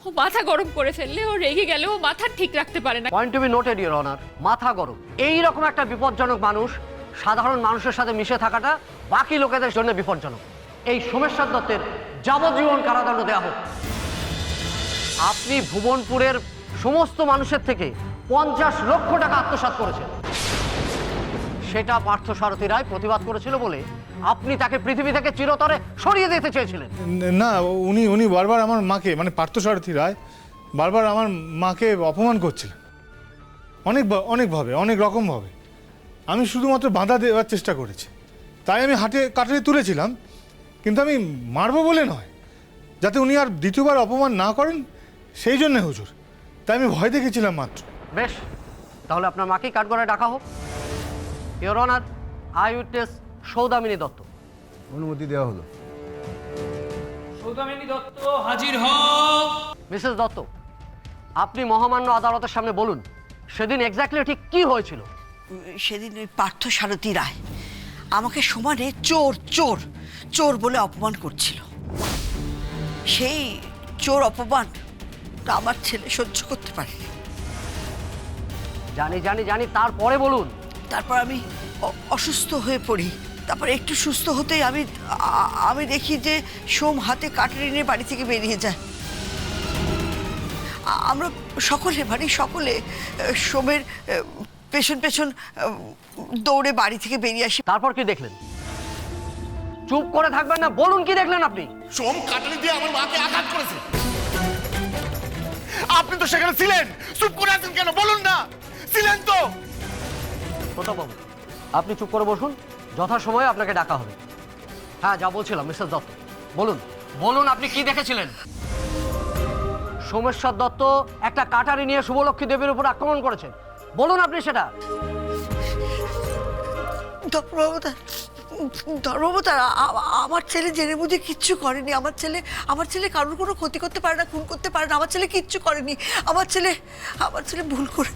ও মাথা গরম করে ফেললে, ও রেগে গেলে ও মাথা ঠিক রাখতে পারে না। Point to be noted your honour, মাথা গরম। এই রকম একটা বিপজ্জনক মানুষ সাধারণ মানুষের সাথে মিশে থাকাটা বাকি লোকেদের জন্য বিপজ্জনক। এই সোমেশ্বর দত্তের যাবজ্জীবন কারাদণ্ড দেওয়া হোক। আপনি ভুবনপুরের সমস্ত মানুষের থেকে 50 লক্ষ টাকা আত্মসাৎ করেছেন। সেটা পার্থসারথী রায় প্রতিবাদ করেছিল বলে আপনি তাকে পৃথিবী থেকে চিরতরে সরিয়ে দিতে চেয়েছিলেন। না, উনি বারবার আমার মাকে, মানে পার্থসারথী রায় বারবার আমার মাকে অপমান করছিলেন, অনেকভাবে, অনেক রকমভাবে। আমি শুধুমাত্র বাধা দেওয়ার চেষ্টা করেছি, তাই আমি কাঠে তুলেছিলাম, কিন্তু আমি মারবো বলে নয়, যাতে উনি আর দ্বিতীয়বার অপমান না করেন সেই জন্যে হুজুর। তাই আমি ভয় দেখেছিলাম মাত্র। বেশ, তাহলে আপনার মাকেই কাঠগড়ায় ডাকা হোক। ইওর অনার, আই উইটনেস সৌদামিনী দত্ত। অনুমতি দেওয়া হলো। সৌদামিনী দত্ত হাজির হও। মিসেস দত্ত, আপনি মহামান্য আদালতের সামনে বলুন সেদিন এক্স্যাক্টলি ঠিক কি হয়েছিল। সেদিন ওই পার্থসারথী রায় আমাকে সমানে চোর চোর চোর বলে অপমান করছিল। সেই চোর অপমান আমার ছেলে সহ্য করতে পারেনি। জানি জানি জানি, তারপরে বলুন। তারপর আমি অসুস্থ হয়ে পড়ি। তারপর একটু সুস্থ হতেই আমি দেখি যে সোম হাতে কাটারি নিয়ে বাড়ি থেকে বেরিয়ে যায়। আমরা বাড়ির সকলে সোমের পেছন পেছন দৌড়ে বাড়ি থেকে বেরিয়ে আসি। তারপর কি দেখলেন? চুপ করে থাকবেন না, বলুন কি দেখলেন আপনি। সোম কাটারি দিয়ে আমার মাকে আঘাত করেছে। আপনি তো সেখানে ছিলেন, চুপ করে আছেন কেন? বলুন না, ছিলেন তো। প্রতাপবাবু, আপনি চুপ করে বসুন, যথাসময়ে আপনাকে ডাকা হবে। হ্যাঁ, যা বলছিলাম মিসেস দত্ত, বলুন বলুন আপনি কি দেখেছিলেন। সোমেশ্বর দত্ত একটা কাটারি নিয়ে শুভলক্ষ্মী দেবীর উপর আক্রমণ করেছেন, বলুন আপনি সেটা। ধর্মবতার, আমার ছেলে জেনে বুঝে কিচ্ছু করেনি। আমার ছেলে কারোর কোনো ক্ষতি করতে পারে না, খুন করতে পারে না। আমার ছেলে কিচ্ছু করেনি। আমার ছেলে ভুল করে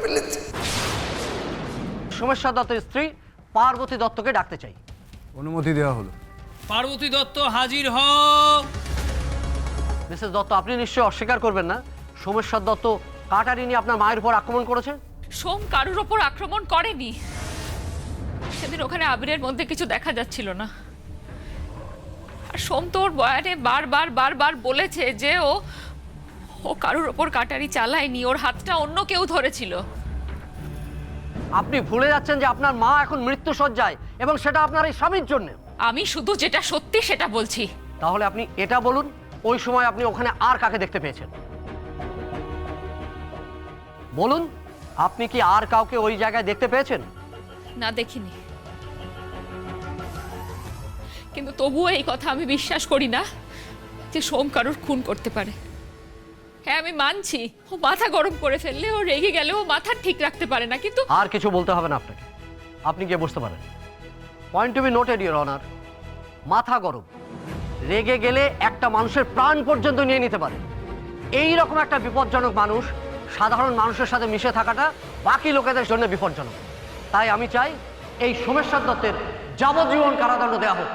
ফেলেছে। সোমেশ্বর দত্তের স্ত্রী পার্বতী দত্তকে ডাকতে চাই। অনুমতি দেওয়া হলো। পার্বতী দত্ত হাজির হও। মিসেস দত্ত, আপনি নিশ্চয়ই অস্বীকার করবেন না সোমেশ্বর দত্ত কাটারি নিয়ে আপনার মায়ের উপর আক্রমণ করেছে? সোম কারুর ওপর আক্রমণ করেনি। সেদিন ওখানে আবিরের মধ্যে কিছু দেখা যাচ্ছিল না। আর সোম তো ওর বয়ানে বারবার বলেছে যে ও কারুর ওপর কাটারি চালায়নি, ওর হাতটা অন্য কেউ ধরেছিল। আপনি ভুলে যাচ্ছেন যে আপনার মা এখন মৃত্যুশয্যায়, এবং সেটা আপনার এই স্বামীর জন্য। আমি শুধু যেটা সত্যি সেটা বলছি। তাহলে আপনি এটা বলুন, ওই সময় আপনি ওখানে আর কাকে দেখতে পেয়েছেন? বলুন, আপনি কি আর কাউকে ওই জায়গায় দেখতে পেয়েছেন? না, দেখিনি। কিন্তু তবুও এই কথা আমি বিশ্বাস করি না যে সোম কারুর খুন করতে পারে। হ্যাঁ, আমি মানছি ও মাথা গরম করে ফেললে, ও রেগে গেলে ও মাথা ঠিক রাখতে পারে না, কিন্তু আর কিছু বলতে হবে না আপনাকে, আপনি গিয়ে বসতে পারেন। Point to be noted your honour, মাথা গরম। রেগে গেলে একটা মানুষের প্রাণ পর্যন্ত নিয়ে নিতে পারে। এই রকম একটা বিপজ্জনক মানুষ সাধারণ মানুষের সাথে মিশে থাকাটা বাকি লোকেদের জন্য বিপজ্জনক। তাই আমি চাই এই সোমেশ্বর দত্তের যাবজ্জীবন কারাদণ্ড দেওয়া হোক।